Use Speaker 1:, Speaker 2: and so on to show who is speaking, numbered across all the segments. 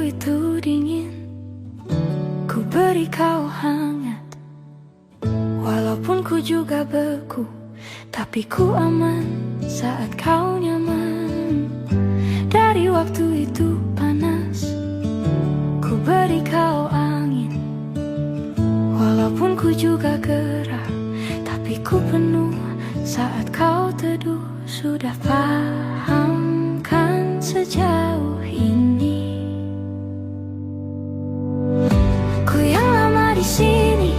Speaker 1: waktu itu dingin, ku beri kau hangat. Walaupun ku juga beku, tapi ku aman saat kau nyaman. Dari waktu itu panas, ku beri kau angin. Walaupun ku juga gerah, tapi ku penuh saat kau teduh. Sudah paham kan sejauh ini? Ku yang lama di sini,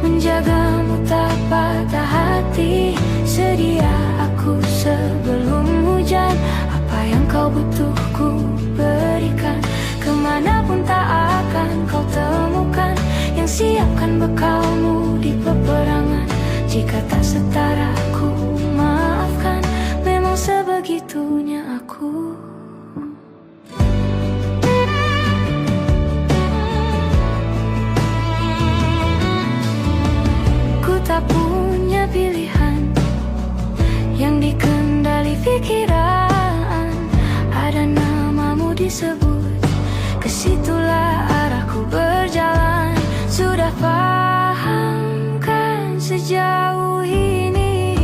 Speaker 1: menjagamu tak patah hati. Sedia aku sebelum hujan, apa yang kau butuh ku berikan. Kemanapun tak akan kau temukan yang siapkan bekalmu di peperangan. Jika tak setara ku maafkan, memang sebegitunya aku. Ku tak punya pilihan yang dikendali pikiran. Ada namamu disebut, kesitulah arahku berjalan. Sudah paham kan sejauh ini?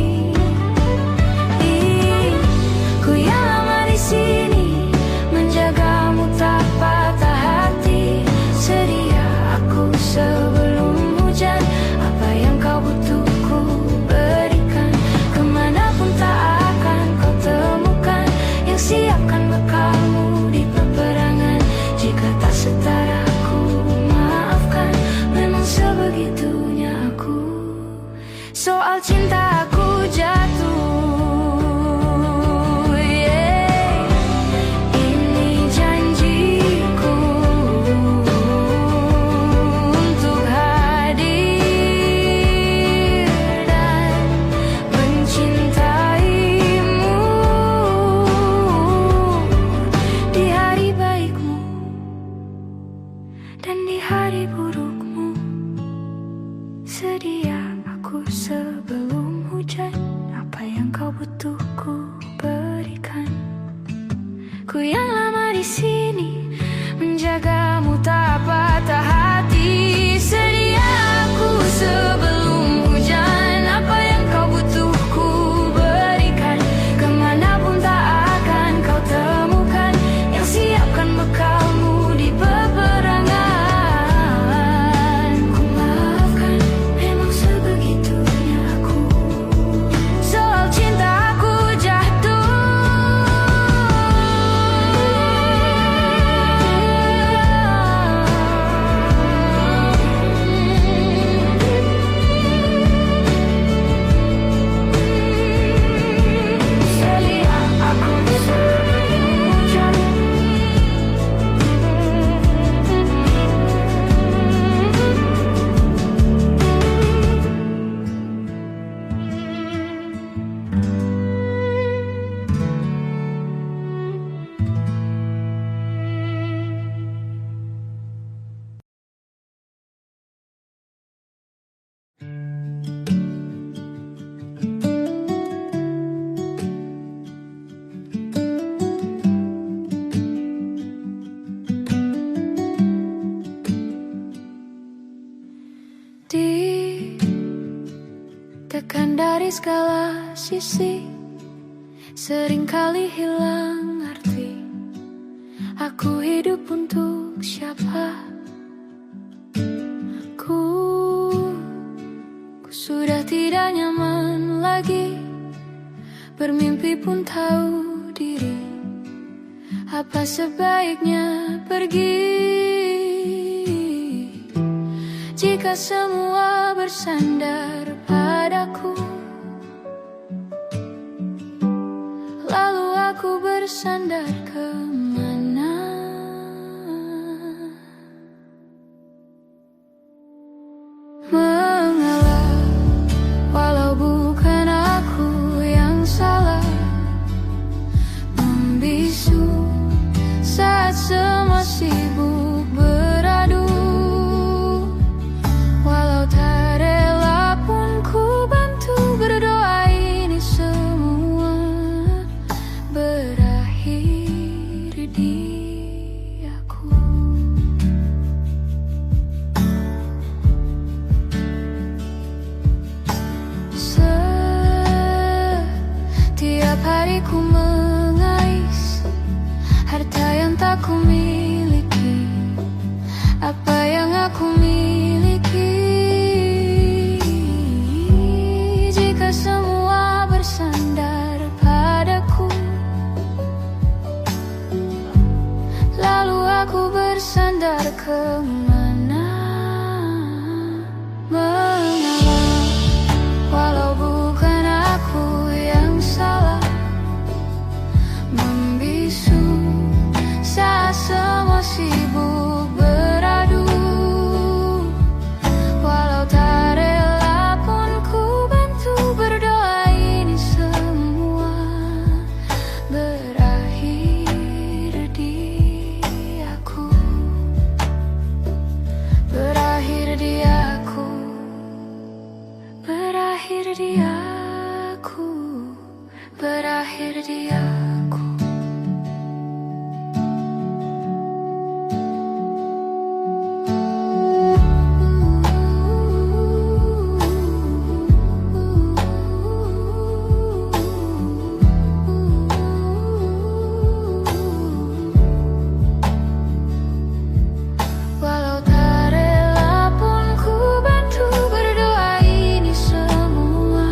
Speaker 1: Ku yang lama di sini, menjagamu tak patah hati. Sedia aku sebelum hujan, apa yang kau butuh ku berikan. Kemanapun tak akan kau temukan yang siapkan bekalmu di peperangan. Jika tak setara ku maafkan, memang sebegitunya aku. Soal cinta aku jatuh, yeah. Ini janjiku untuk hadir dan mencintaimu di hari baikmu dan di hari burukmu. Sedia aku sebelum hujan, apa yang kau butuh ku berikan. Ku yang lama di sini, menjagamu tak patah hati. Sedia aku sebelum hujan, apa yang kau butuh ku berikan. Kemanapun tak akan kau temukan yang siapkan bekalmu di peperangan. Ku maafkan, memang sebegitunya aku. Soal cinta aku jatuh. Sedia aku sebelum hujan. Ditekan dari segala sisi, seringkali hilang arti. Aku hidup untuk siapa? Ku sudah tidak nyaman lagi, bermimpi pun tahu diri. Apa sebaiknya pergi jika semua bersandar padaku? Lalu aku bersandar kemana? Mengalah, walau bukan aku yang salah. Membisu saat semua sibuk beradu. Walau tak rela pun ku bantu berdoa ini semua berakhir. kemana mengalah, walau bukan aku yang salah, membisu saat semua sibuk beradu. Walau tak rela pun ku bantu berdoa ini semua berakhir di aku, berakhir di aku, berakhir di aku, berakhir di aku. Walau tak rela pun ku bantu berdoa ini semua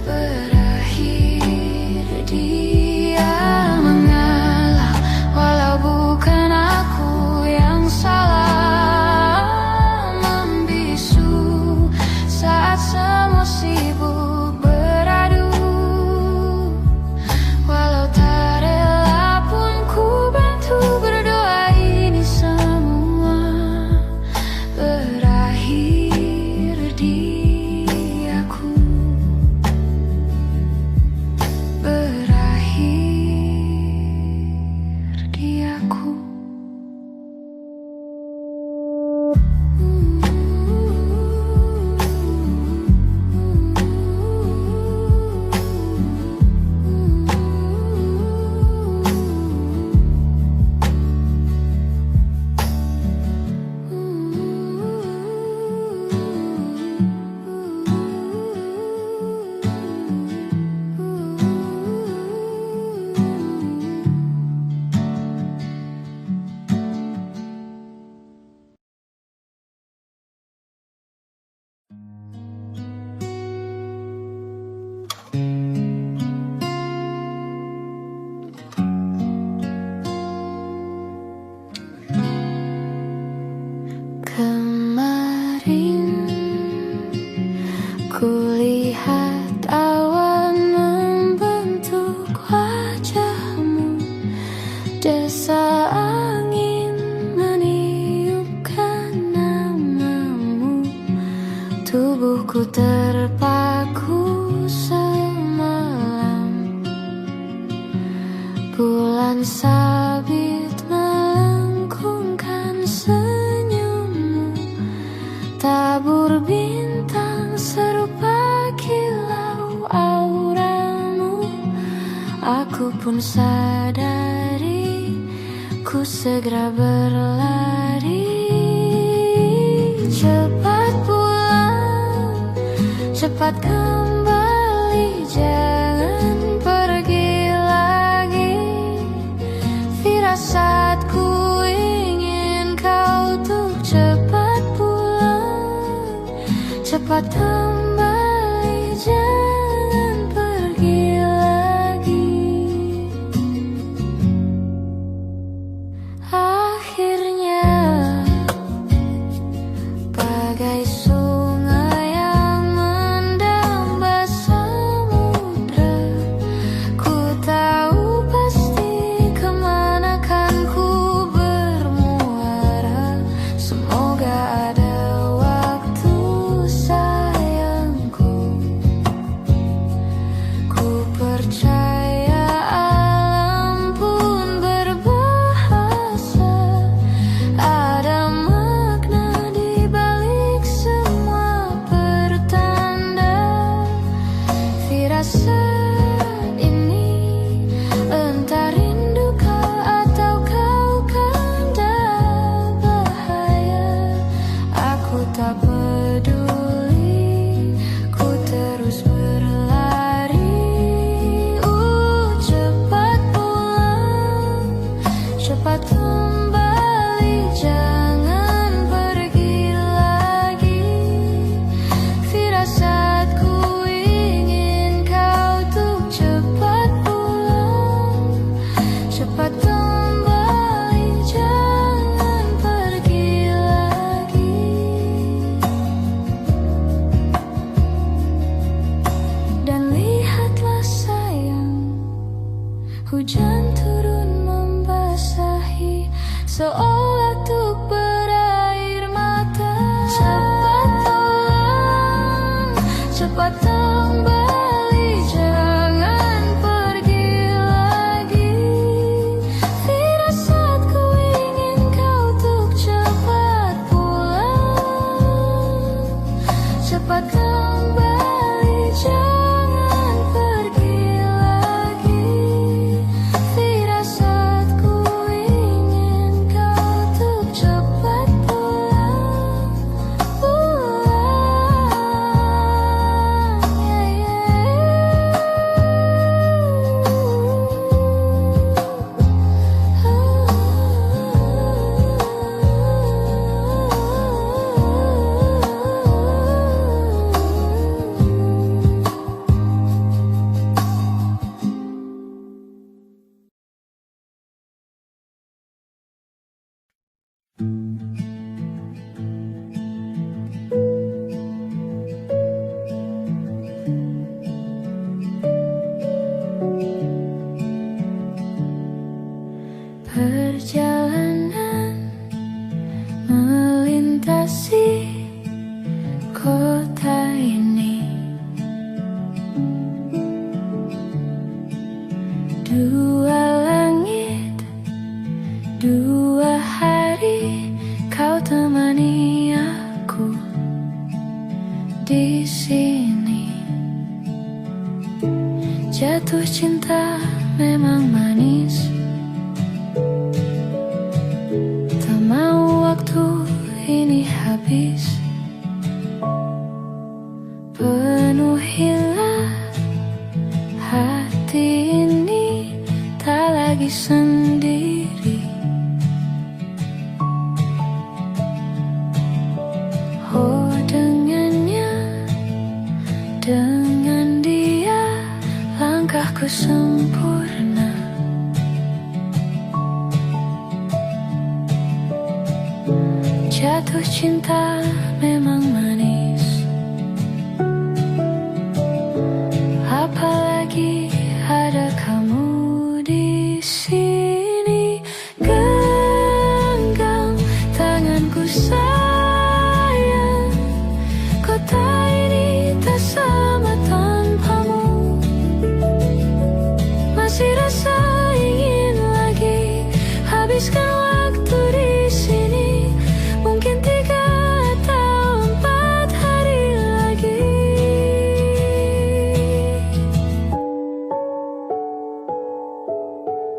Speaker 1: berakhir dia mengalah, walau bukan aku yang salah, membisu saat semua sibuk beradu. Walau tak rela pun ku bantu berdoa ini semua berakhir di aku, berakhir di aku. Kemarin kulihat awan membentuk wajahmu, desa angin meniupkan namamu, tubuhku terpaku semalam, bulan sabit melengkungkan senyummu, tabur bintang serupa kilau auramu. Aku pun sadari, ku segera berlari. Cepat pulang, cepat kembali, jangan pergi lagi. Firasatku ingin kau tuh cepat pulang, cepat kembali, jangan pergi lagi. Akhirnya bagai sungai yang mendamba samudra, ku tahu pasti kemana kan ku bermuara. Semoga ada waktu saya hari kau temani aku di sini. Jatuh cinta memang manis, tak mau waktu ini habis. Penuhilah hati ini, tak lagi sendiri. Oh, dengannya, dengan dia langkahku sempurna. Jatuh cinta memang manis, apalagi ada kamu di sini. Genggam tanganku sayang, kota ini tak sama tanpamu. Masih rasa ingin lagi habiskan waktu di sini. Mungkin 3 atau 4 hari lagi.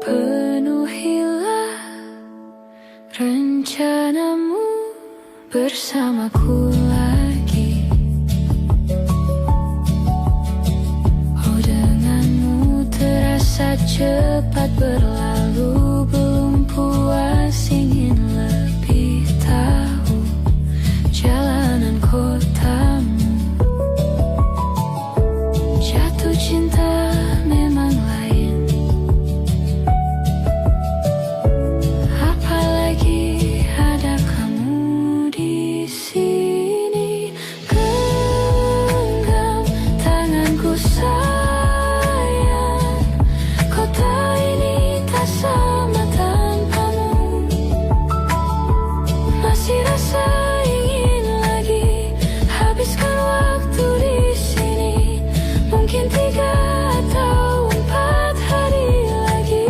Speaker 1: Penuhilah rencanamu bersamaku lagi. Oh, denganmu terasa cepat berlalu. Belum puas ingin lebih tahu jalanan kotamu. Jatuh cinta memang lain, apalagi ada kamu di sini. Genggam tanganku sayang, kota ini tak sama tanpamu. Masih rasa ingin lagi habiskan waktu di sini. Mungkin 3 atau 4 hari lagi.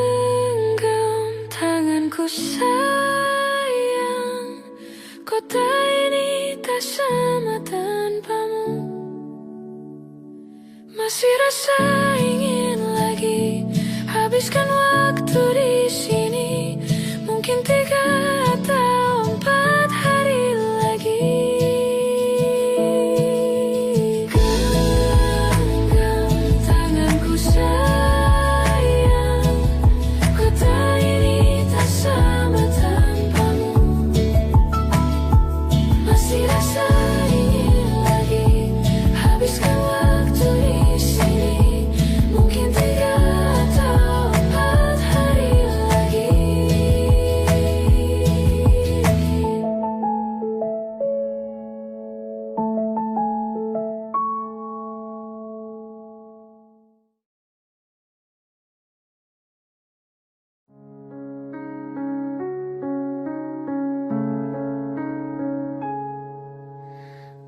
Speaker 1: Genggam tanganku sayang, kota ini tak sama tanpamu. Masih rasa ingin lagi habiskan waktu di sini. Mungkin 3 atau 4 hari lagi. Genggam tanganku sayang, kota ini tak sama tanpamu. Masih rasa ingin lagi habiskan waktu di sini. Mungkin 3 atau 4 hari lagi.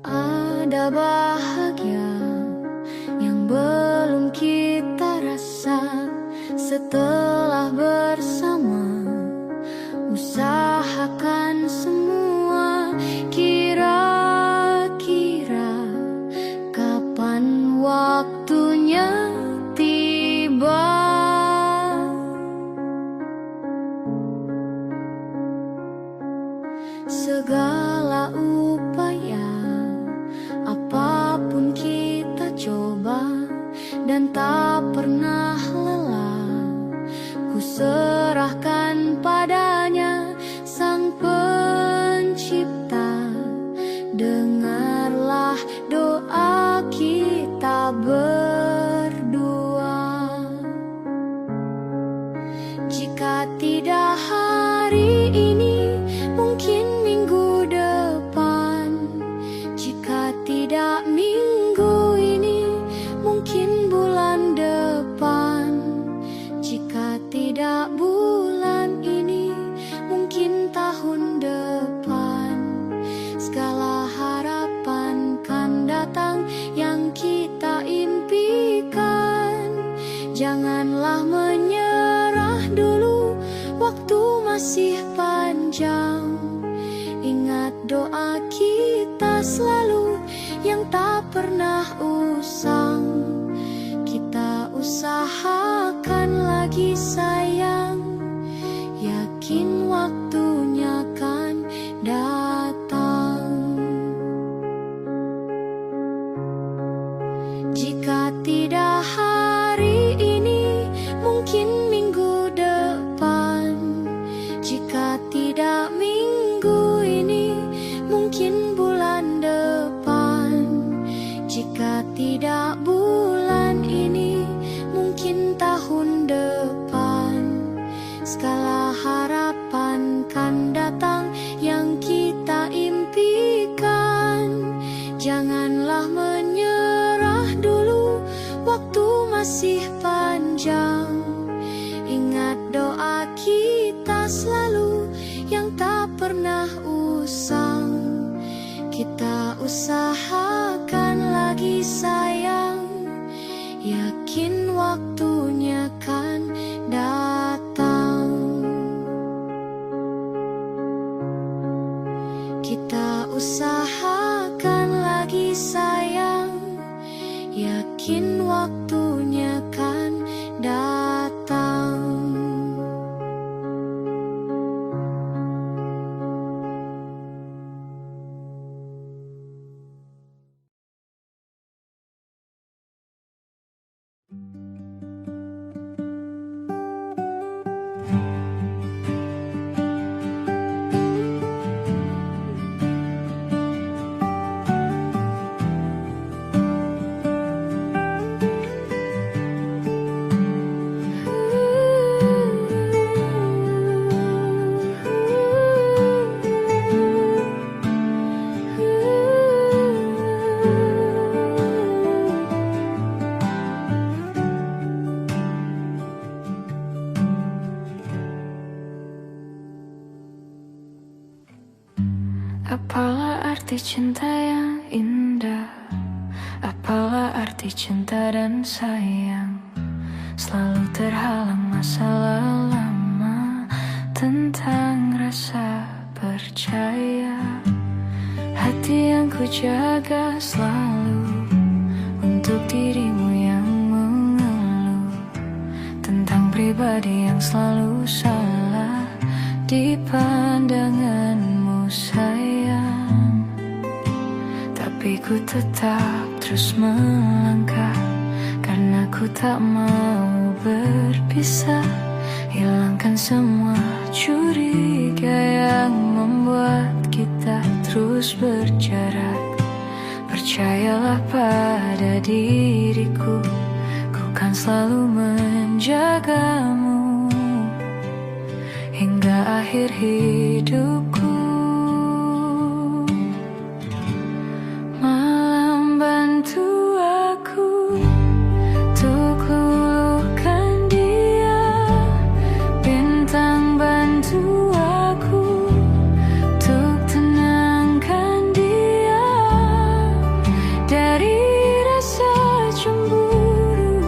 Speaker 1: Ada bahagia yang belum kita rasa setelah bersama. Usahakan semua, kira-kira kapan waktunya tiba. Segala upaya, apapun kita coba dan tak pernah lelah. Ku serahkan padanya Sang Pencipta. Dengarlah doa kita berdua. Jika tidak hari ini, mungkin masih panjang. Ingat doa kita selalu yang tak pernah usang. Kita usahakan lagi sayang, yakin waktunya kan datang. Jika tidak hari ini, mungkin minggu depan. Jika tidak minggu ini, mungkin bulan depan. Jika tidak bulan ini, mungkin tahun depan. Segala harapan kan datang yang kita impikan. Janganlah menyerah dulu, waktu masih panjang. Ingat doa kita selalu yang tak pernah usang. Kita usahakan lagi sayang, yakin waktunya kan datang. Kita usahakan lagi sayang, yakin waktunya kan datang. Apalah arti cinta yang indah? Apalah arti cinta dan sayang? Selalu terhalang masalah lama tentang rasa percaya. Hati yang ku jaga selalu untuk dirimu yang mengeluh tentang pribadi yang selalu salah di pandanganmu sayang. Tapi ku tetap terus melangkah karena ku tak mau berpisah. Hilangkan semua curiga yang membuat kita terus berjarak. Percayalah pada diriku, ku kan selalu menjagamu hingga akhir hidupku. Malam bantu aku untuk luluhkan dia, bintang bantu aku untuk tenangkan dia dari rasa cemburu,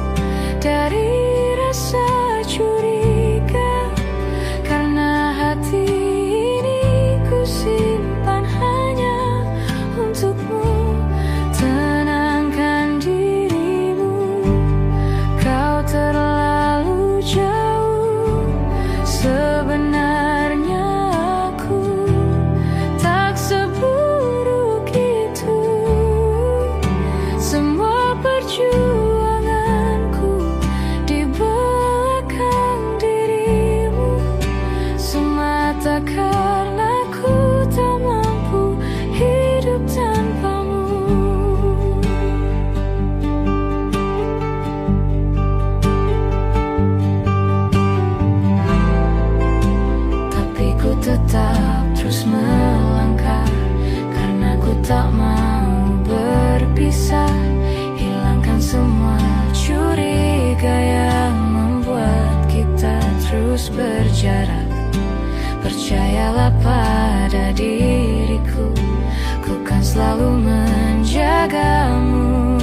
Speaker 1: dari rasa curiga. Karena hati ini ku simpan hanya untukmu. Tenangkan dirimu, kau terlalu jauh. Sebenarnya aku tak seburuk itu. Semua perjuanganku di belakang dirimu semata karena ku tak mampu hidup tanpamu. Tapi ku tetap terus melangkah karena ku tak mau berpisah. Hilangkan semua curiga yang membuat kita terus berjarak. Percayalah pada diriku, ku kan selalu menjagamu.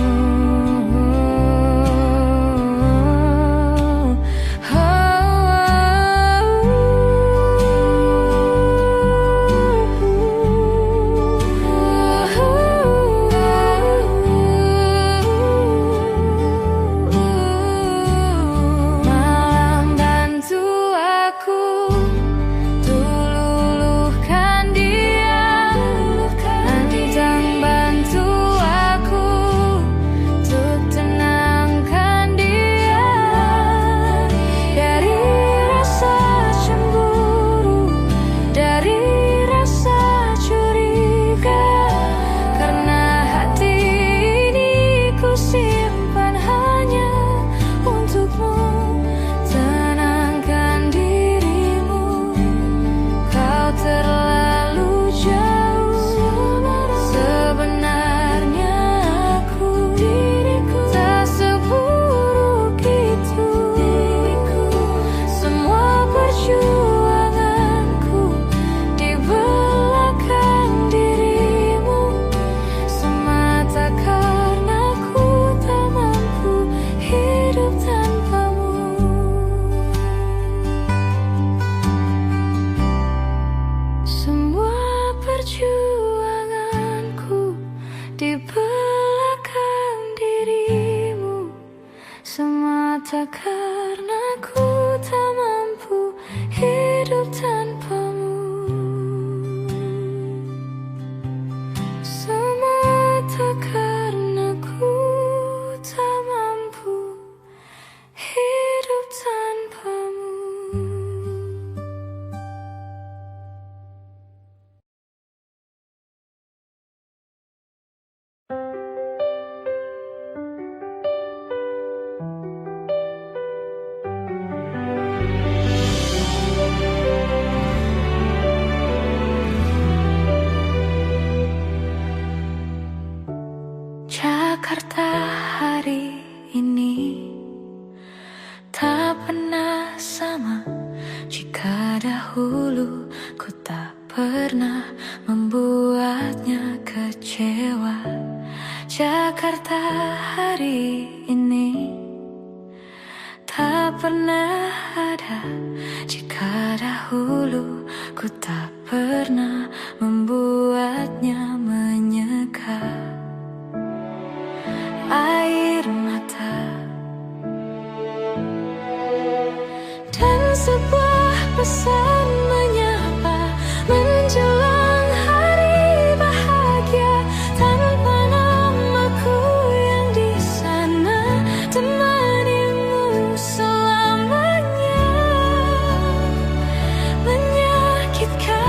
Speaker 1: pernah membuatnya kecewa. Jakarta hari ini tak pernah ada jika dahulu ku tak pernah membuatnya menyeka air mata. Dan sebuah pesan menyapa menjelang hari bahagia, tanpa namaku yang di sana, temanimu selamanya. Menyakitkan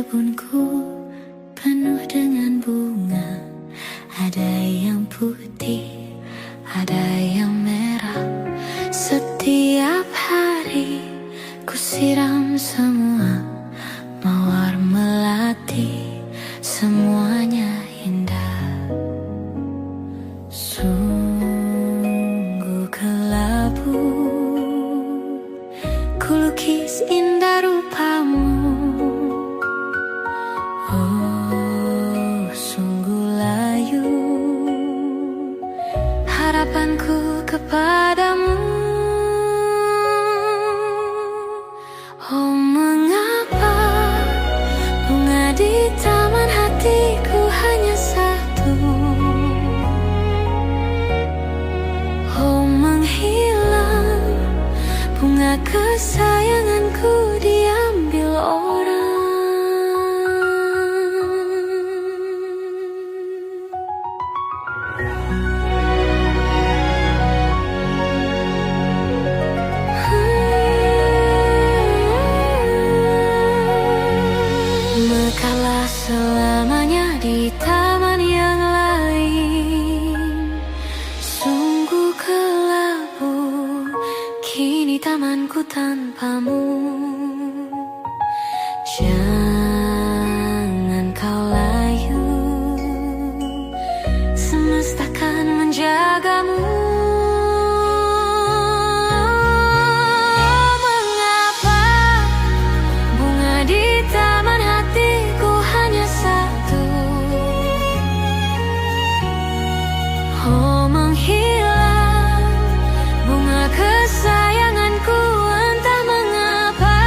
Speaker 1: kebunku penuh dengan bunga. Ada yang putih, ada yang merah. Setiap hari ku siram semua, mawar melati, semuanya indah. Sungguh kelabu ku lukis indah rupamu. Oh, sungguh layu harapanku kepadamu. Oh, mengapa bunga di taman hatiku hanya satu? Oh, menghilang bunga kesayanganku diambil orang. Mekahlah selamanya di taman yang lain. Sungguh kelabu kini tamanku tanpamu. Jangan kau layu, semesta kan menjagamu. Mengapa bunga di taman hatiku hanya satu? Oh, menghilang bunga kesayanganku, entah mengapa.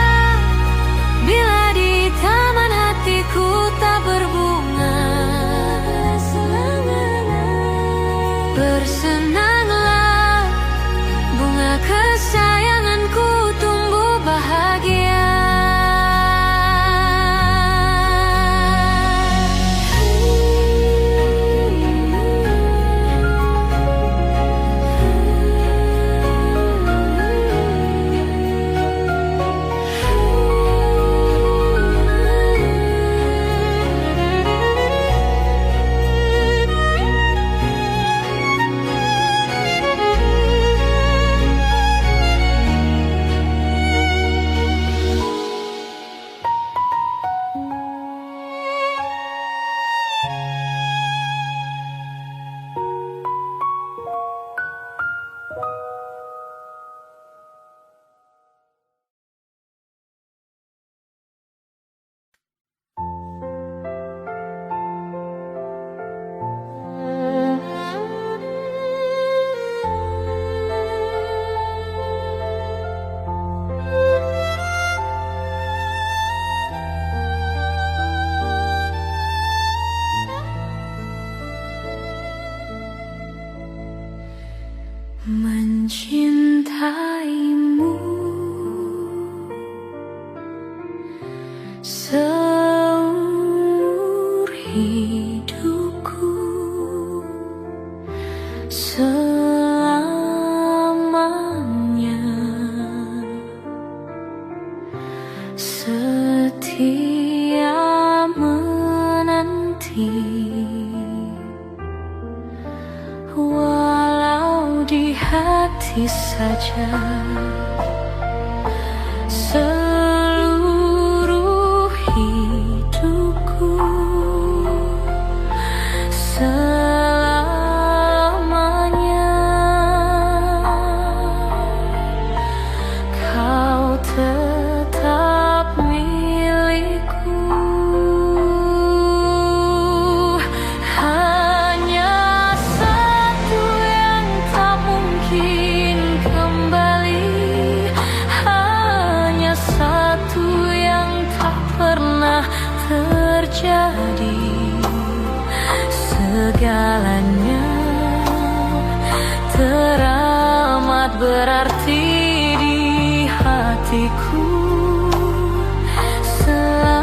Speaker 1: Bila di taman hatiku tak berbunga, bersenanglah bunga kesayanganku tumbuh bahagia. Mencintaimu seumur hidupku, selamanya setia menanti. Walau di hati saja, seluruh hidupku selamanya kau tetap milikku. Hanya satu yang tak mungkin kembali, hanya satu yang tak pernah terjadi. Segalanya teramat berarti di hatiku selamanya.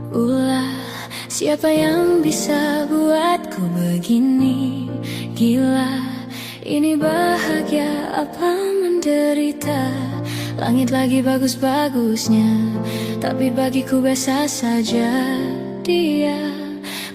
Speaker 1: Ulah, siapa yang bisa buatku begini? Gila, ini bahagia apa menderita? Langit lagi bagus-bagusnya, tapi bagiku biasa saja. Dia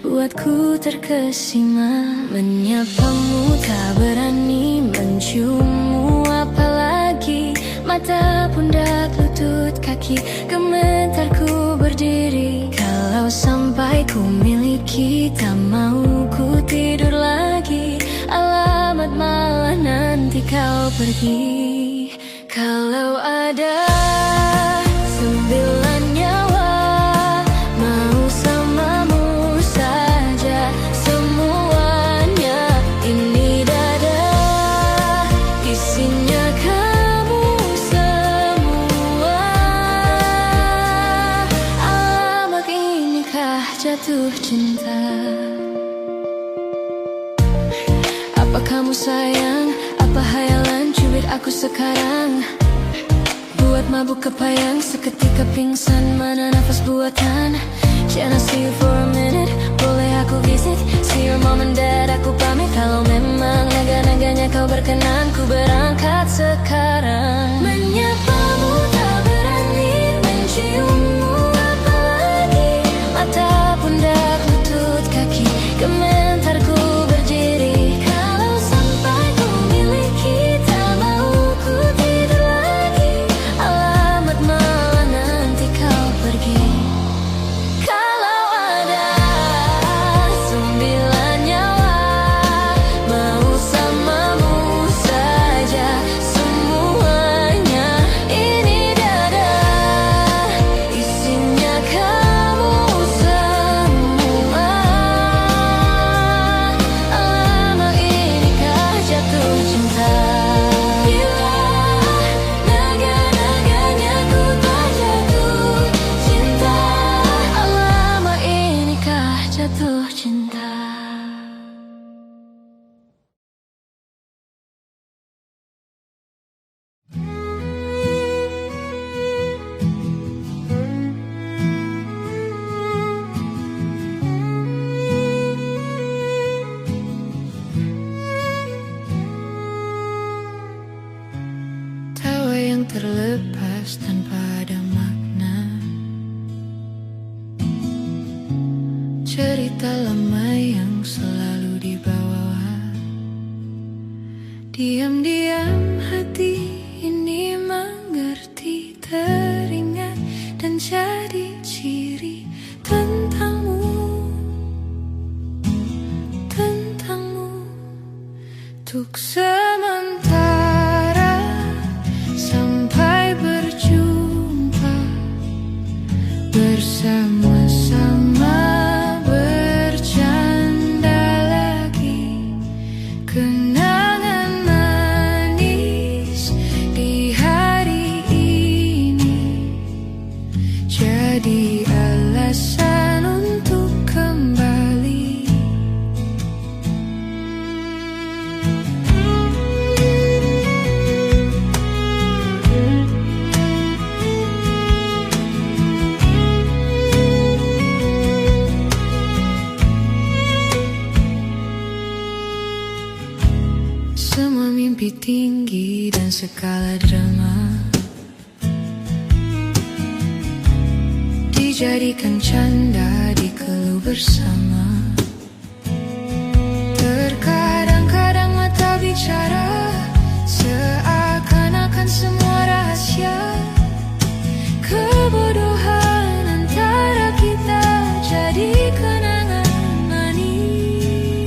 Speaker 1: buatku terkesima. Menyapamu tak berani, menciummu apalagi. Mata, pundak, lutut, kaki, gemetarku berdiri. Kalau sampai ku miliki, tak mau ku tidur lagi. Alamat malah nanti kau pergi. Kalau ada 9 nyawa, mau samamu saja semuanya. Ini dada, isinya kamu semua. Alamak, inikah jatuh cinta? Apa kamu sayang? Apa hayalan cubit aku sekarang? Buat mabuk kepayang, seketika pingsan. Mana nafas buatan? Can I see you for a minute? Boleh aku visit? See your mom and dad, aku pamit. Kalau memang naga-naganya kau berkenan, ku berangkat sekarang. Menyapamu tak berani, menciummu apalagi. Mata, pundak, lutut, kaki, gemetarku berdiri. Kalau sampai ku miliki, tak mau ku tidur lagi. Alamat malah nanti kau pergi. Kalau ada 9 nyawa, mau samamu saja semuanya. Ini dada, isinya kamu semua. Alamak, inikah jatuh cinta? Bila naga-naganya ku tak jatuh cinta. Alamak, inikah jatuh cinta? Tawa yang terlepas tanpa ada makna. Cerita lama yang selalu dibawa. Diam-diam hati ini mengerti, teringat dan jadi ciri tentangmu, tentangmu. Untuk sementara, sampai berjumpa, bersama-sama bercanda lagi. Kenangan manis di hari ini jadi alasan untuk kembali. Semua mimpi tinggi dan skala drama dijadikan canda, dikeluh bersama. Terkadang-kadang mata bicara, seakan-akan semua rahasia. Kebodohan antara kita jadi kenangan manis.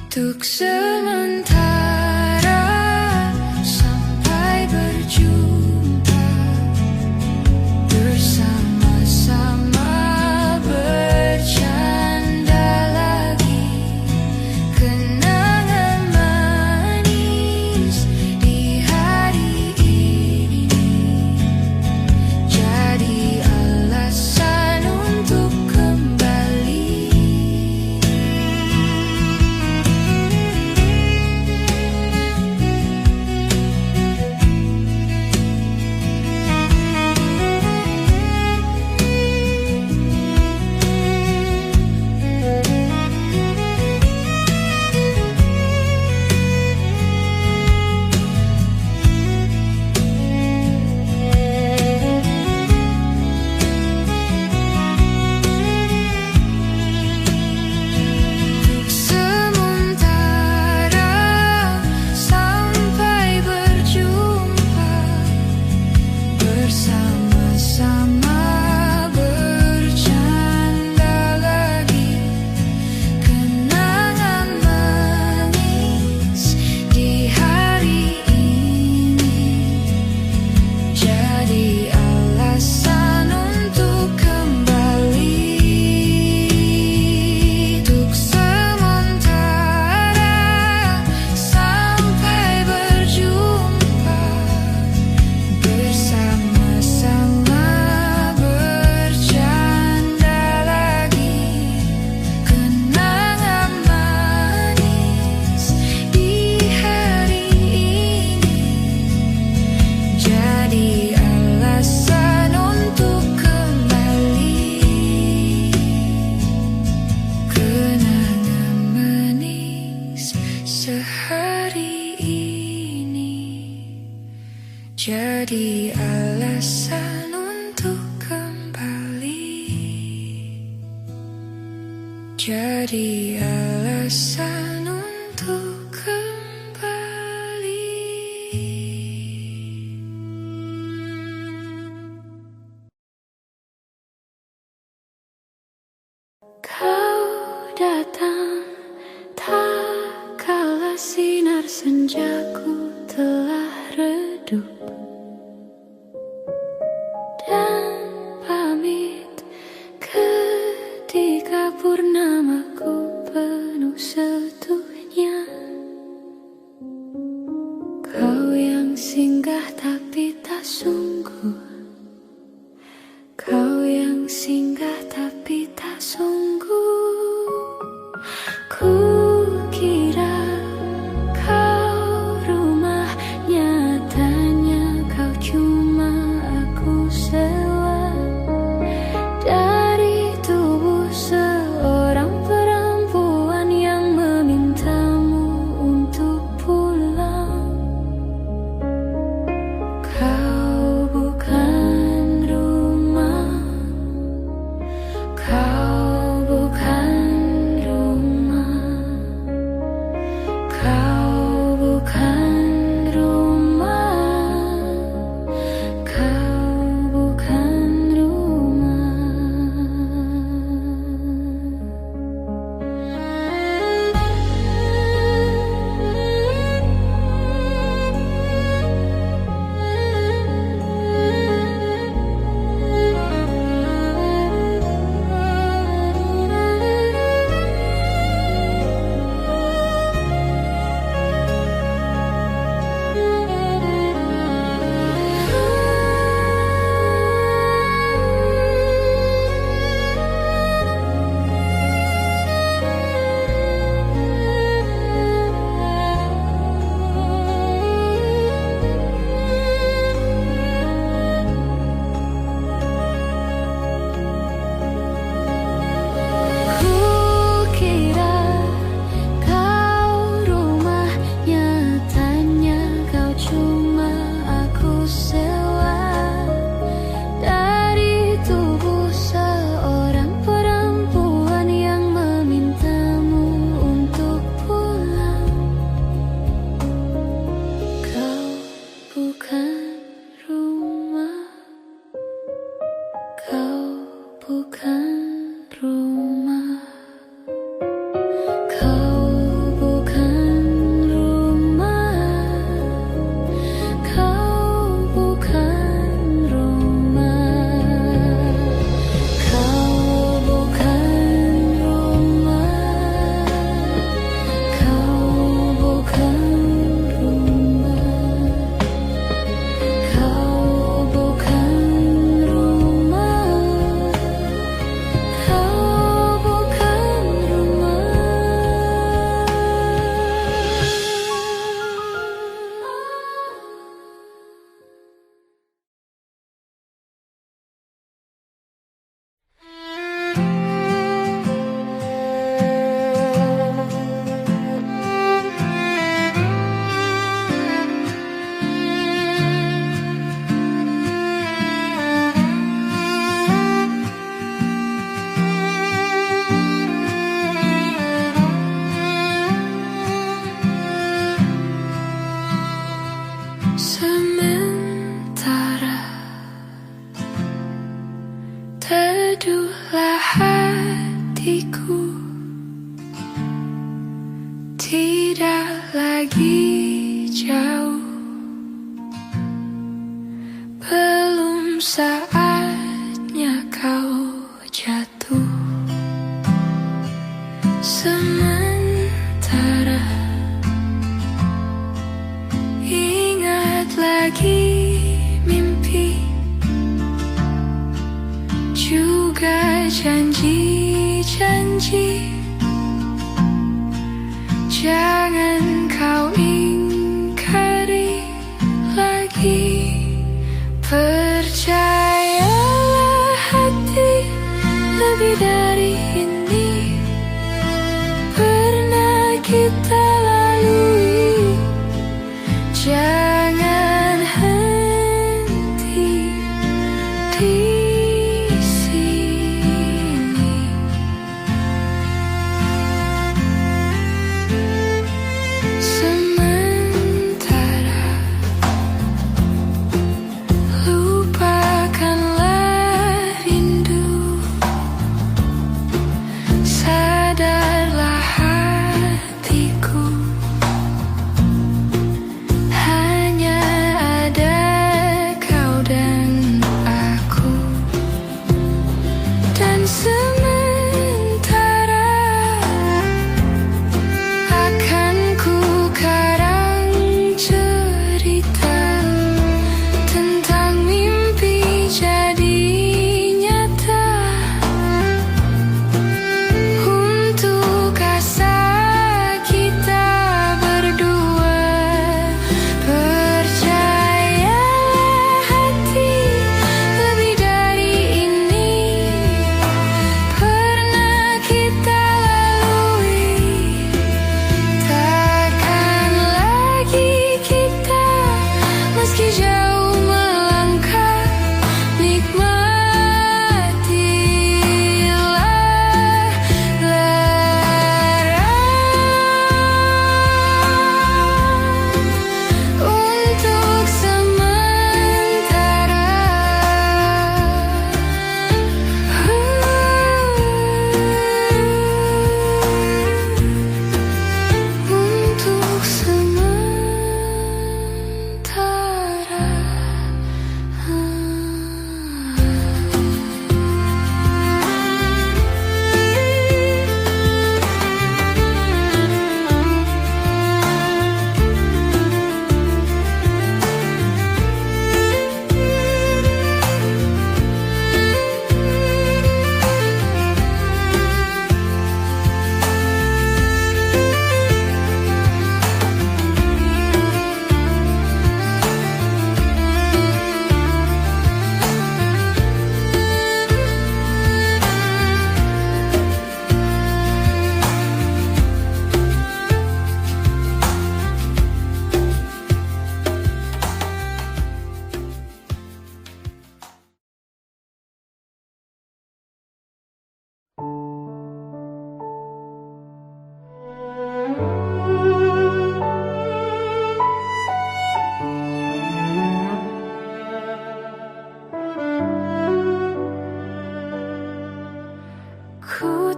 Speaker 1: Untuk sementara, sampai berjumpa, bersama-sama bercanda lagi. Kenangan jadi alasan untuk kembali, jadi alasan untuk kembali. Kau datang tak kala sinar senjaku telah redup, dan pamit ketika purnamaku penuh setuhnya. Kau yang singgah tapi tak sungguh, kau yang singgah tapi tak sungguh. Kukira kau rumah, nyatanya kau cuma aku sewa dari tubuh seorang perempuan yang memintamu untuk pulang. Kau bukan rumah, kau bukan rumah, kau bukan rumah, kau bukan rumah. Kukira kau rumah, nyatanya kau cuma aku sewa dari tubuh seorang perempuan yang memintamu untuk pulang. Kau bukan rumah, kau bukan rumah, kau bukan rumah, kau bukan rumah, kau bukan rumah, kau bukan rumah, kau bukan rumah, kau bukan rumah. Sementara teduhlah hatiku, tidak lagi jauh, belum saatnya kau jatuh. Sementara ingat lagi mimpi, juga janji-janji. Jangan kau ingkari lagi. Percayalah hati, lebih dari ini pernah kita lalui. Jangan henti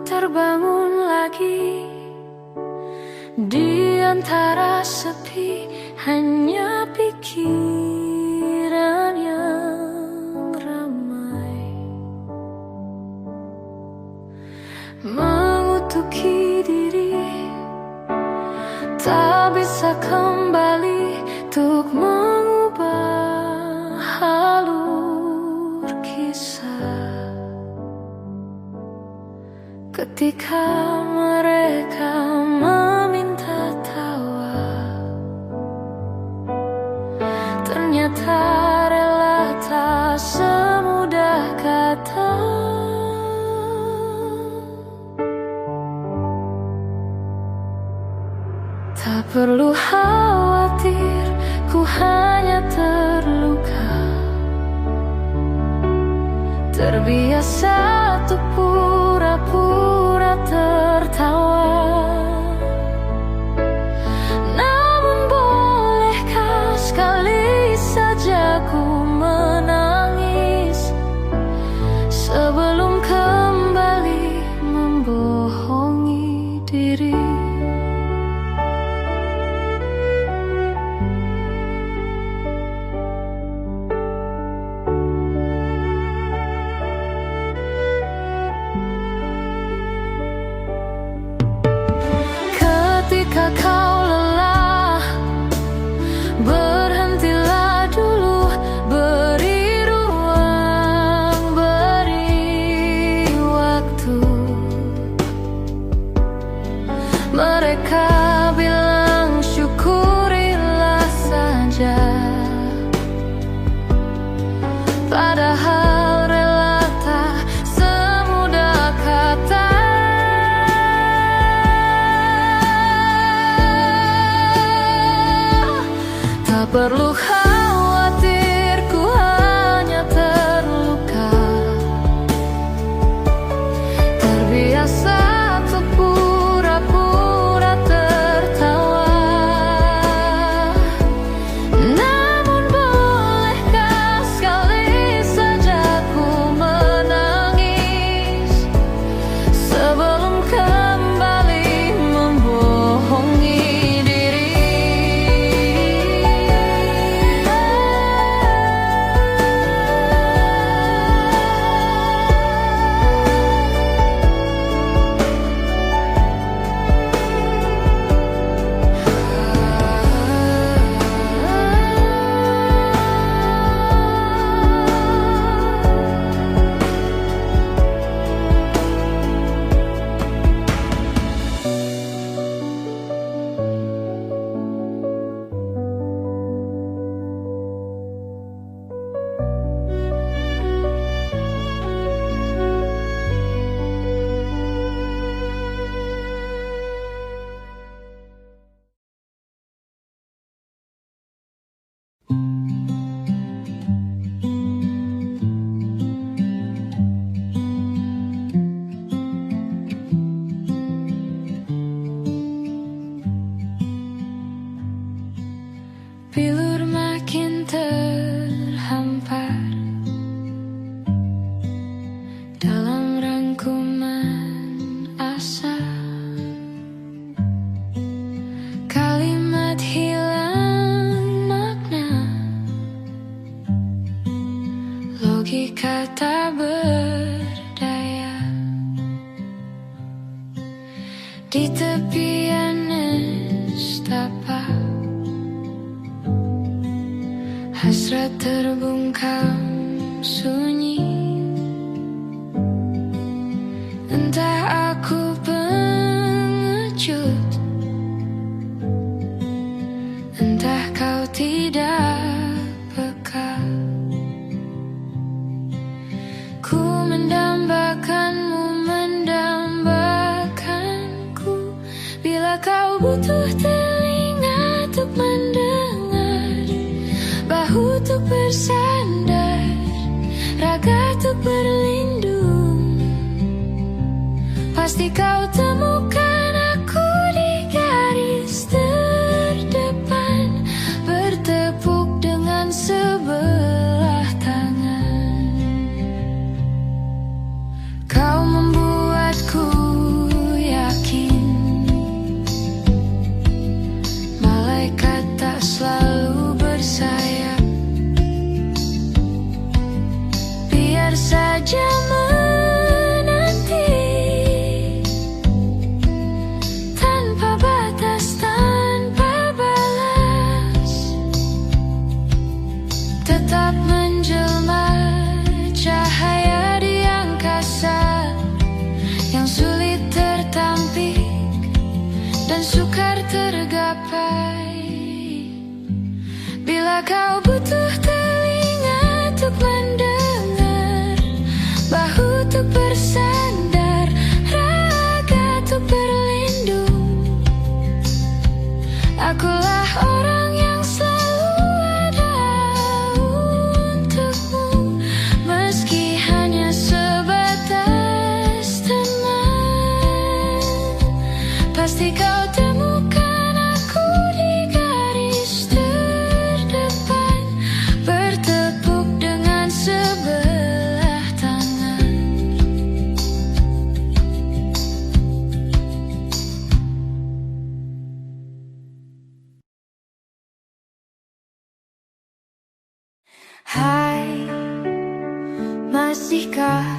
Speaker 1: terbangun lagi di antara sepi, hanya pikiran yang ramai mengutuki diri, tak bisa kembali untuk mengubah alur kisah. Ketika mereka meminta tawa, ternyata rela tak semudah kata. Tak perlu khawatir, ku hanya terluka, terbiasa untuk pura-pura tertawa. Namun bolehkah sekali saja ku menangis sebelum kembali membohongi diri. Ketika kau lelah, berhentilah dulu, beri ruang, beri waktu. Mereka bilang syukurilah saja, padahal rela tak semudah kata. Tak perlu khawatir, ku hanya terluka, terbiasa untuk pura-pura tertawa. Namun bolehkah sekali saja ku menangis sebelum kembali membohongi diri. Bilur makin terhampar dalam rangkuman asa, kalimat hilang makna, logika tak berdaya. Di tepian nestapa, hasrat terbungkam sunyi. Entah aku pengecut, entah kau tidak peka. Ku mendambakanmu, mendambakanku, bila kau butuh telinga untuk mendengar, bahu untuk bersandar, raga untuk berlindung. Pasti kau temukan aku di garis terdepan, bertepuk dengan sebelah tangan. Kau membuatku kau butuh telinga untuk mendengar, bahu untuk bersandar, raga untuk berlindung. Akulah orang yang selalu ada untukmu, meski hanya sebatas teman. Pasti kau temukan aku di garis terdepan, bertepuk dengan sebelah tangan. Hai, masihkah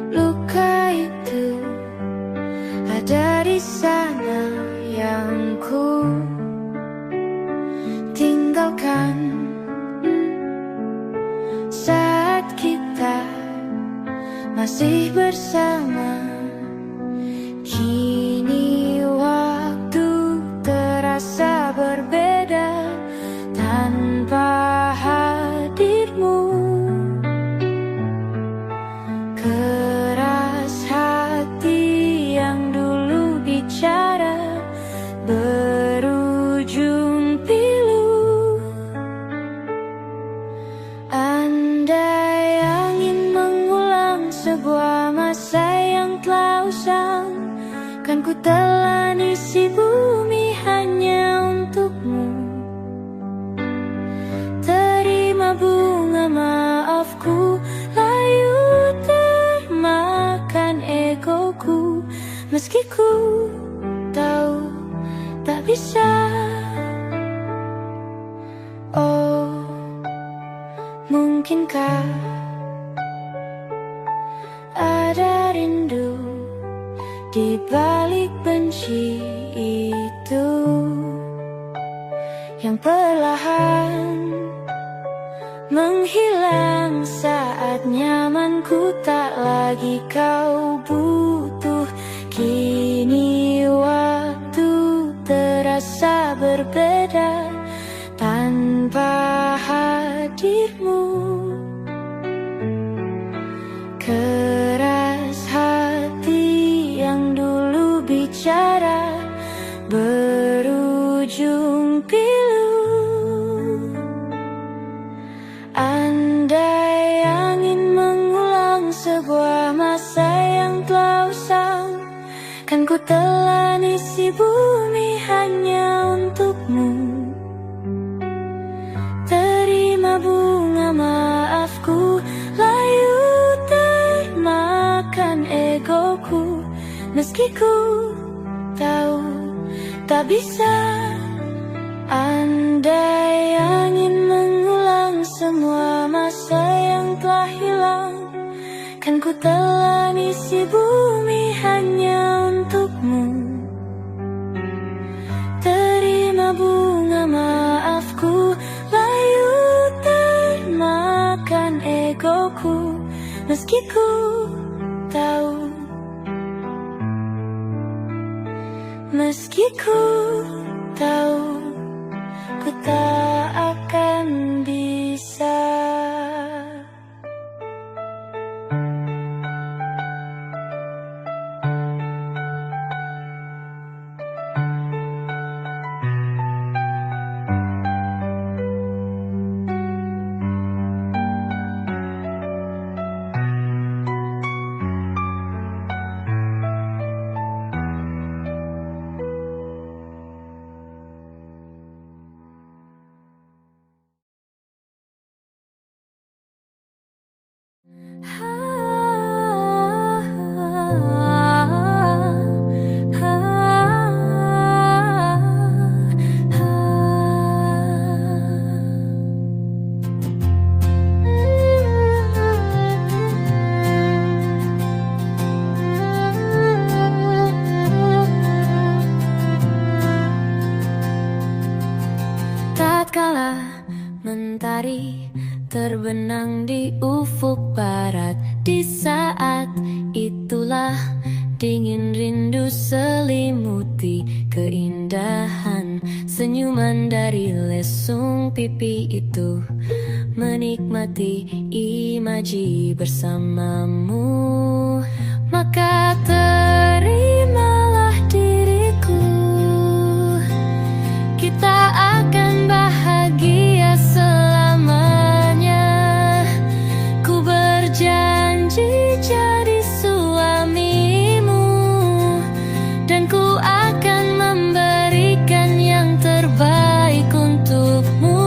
Speaker 1: luka itu ada di sana yang ku tinggalkan saat kita masih bersama? Kini waktu terasa berbeda tanpa hadirmu. Keras hati yang dulu bicara berujung pilu. Andai angin mengulang sebuah masa yang telah usang, kan ku telani si bumi hanya untukmu. Terima bunga maafku, layu termakan egoku, meski ku tahu tak bisa. Oh, mungkinkah ada rindu di balik benci itu yang perlahan menghilang saat nyamanku tak lagi kau butuh. Kini waktu terasa berbeda tanpa hadirmu. Keras hati yang dulu bicara berujung pilu. Andai angin mengulang sebuah masa yang telah usang, kan ku telani si bumi hanya untukmu. Terima bunga maafku, layu termakan egoku, meski ku tahu tak bisa. Andai angin mengulang semua masa yang telah hilang, kan ku telani si bumi hanya untukmu. Terima bunga maafku, layu termakan egoku, meski ku tahu, meski ku tahu, ku tak akan bisa. mentari terbenang di ufuk barat. Di saat itulah dingin rindu selimuti keindahan senyum Ciuman dari lesung pipi itu, menikmati imaji bersamamu. Maka terimalah diriku, kita akan bahagia selamanya. Ku berjanji jadi suamimu, dan ku akan memberikan yang terbaik untukmu.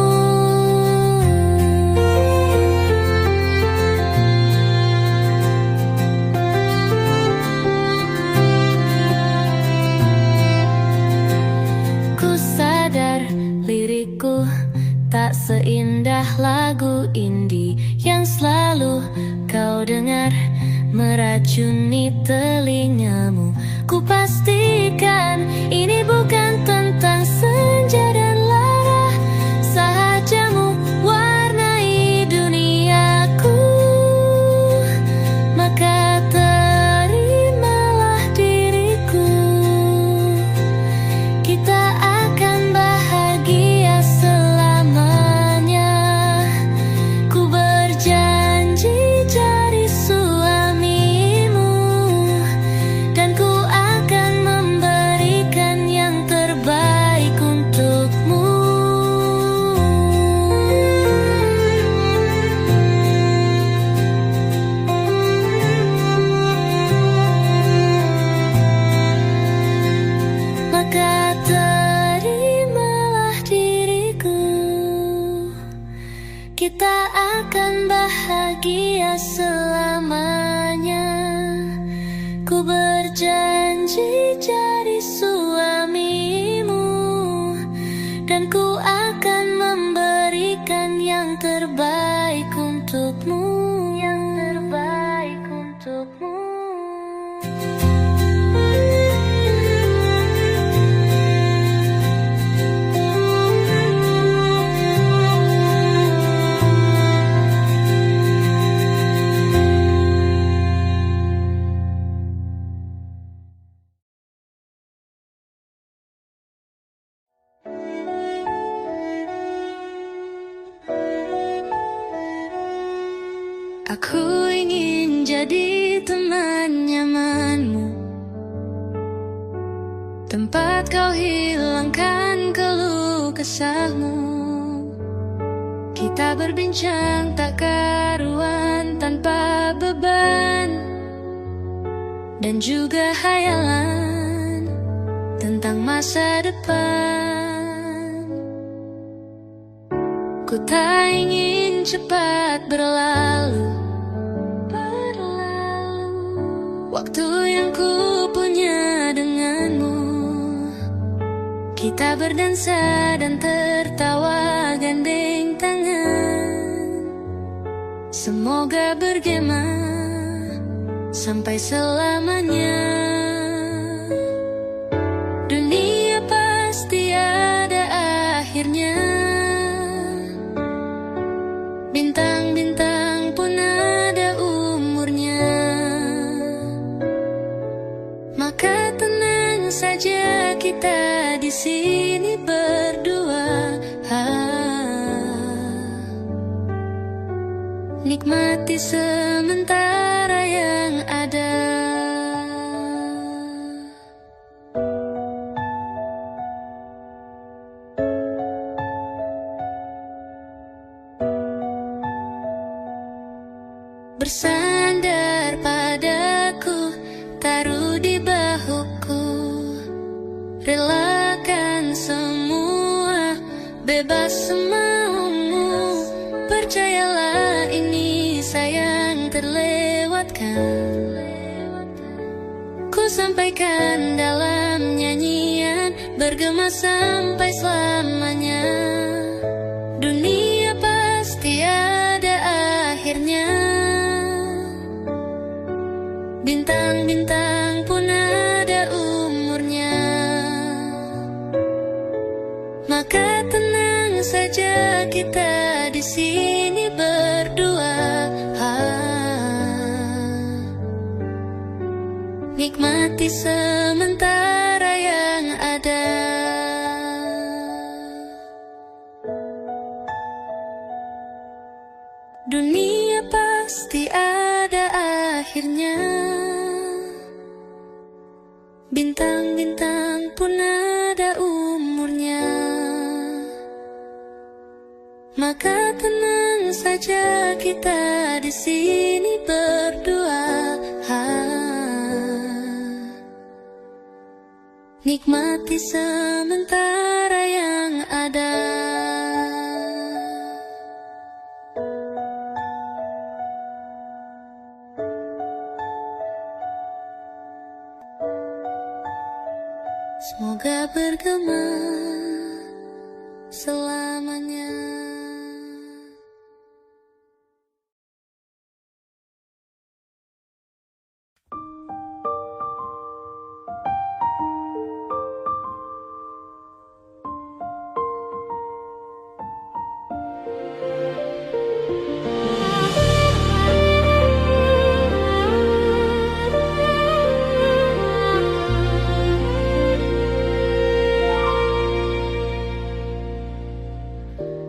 Speaker 1: Ku sadar lirikku tak seindah lagu indie yang selalu kau dengar meracuni telingamu. Ku pastikan ini bukan tentang senja dan lara, sahajamu warnai duniaku. Maka terimalah diriku, kita akan bahagia selamanya. Ku berjanji jadi suamimu, dan ku akan memberikan yang terbaik untukmu. Maka terimalah diriku, kita akan bahagia selamanya. Ku berjanji jadi suamimu, dan ku akan memberikan yang terbaik untukmu. Yang terbaik untukmu. Aku ingin jadi teman nyamanmu, tempat kau hilangkan keluh kesahmu. Kita berbincang tak karuan tanpa beban, dan juga hayalan tentang masa depan. Ku tak ingin cepat berlalu waktu yang ku punya denganmu. Kita berdansa dan tertawa gandeng tangan. Semoga bergema sampai selamanya. Dunia pasti ada akhirnya, bintang-bintang pun ada umurnya. Maka tenang saja kita di sini berdua, nikmati sementara yang ada. Bersandar padaku, taruh di bahuku, relakan semua, bebas semaumu. Percayalah ini sayang terlewatkan. Ku sampaikan dalam nyanyian, bergema sampai selamanya. Dunia pasti ada akhirnya, bintang-bintang pun ada umurnya. Maka tenang saja kita di sini berdua, nikmati sementara yang ada. tiada akhirnya. Bintang-bintang pun ada umurnya. Maka tenang saja kita di sini berdua. Nikmati sementara yang ada. Semoga bergema selamanya.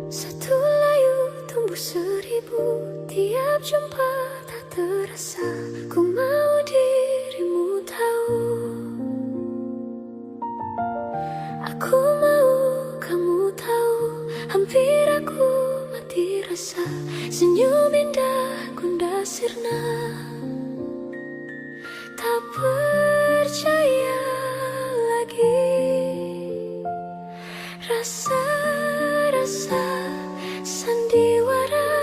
Speaker 1: Satu layu tumbuh seribu, tiap jumpa tak terasa. Ku mau dirimu tahu, aku mau kamu tahu. Hampir aku mati rasa, senyum indah Gunda sirna. Tak percaya lagi, rasa-rasa sandiwara,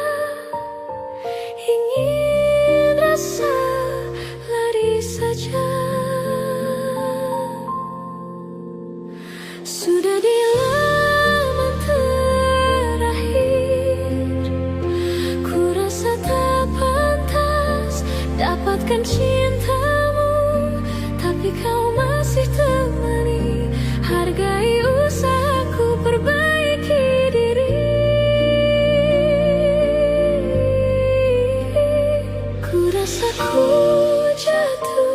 Speaker 1: ingin rasa lari saja. Sudah di laman terakhir, ku rasa tak pantas dapatkan cintamu, tapi kau masih temani. Hargai usahaku perbaiki diri. Ku rasa ku jatuh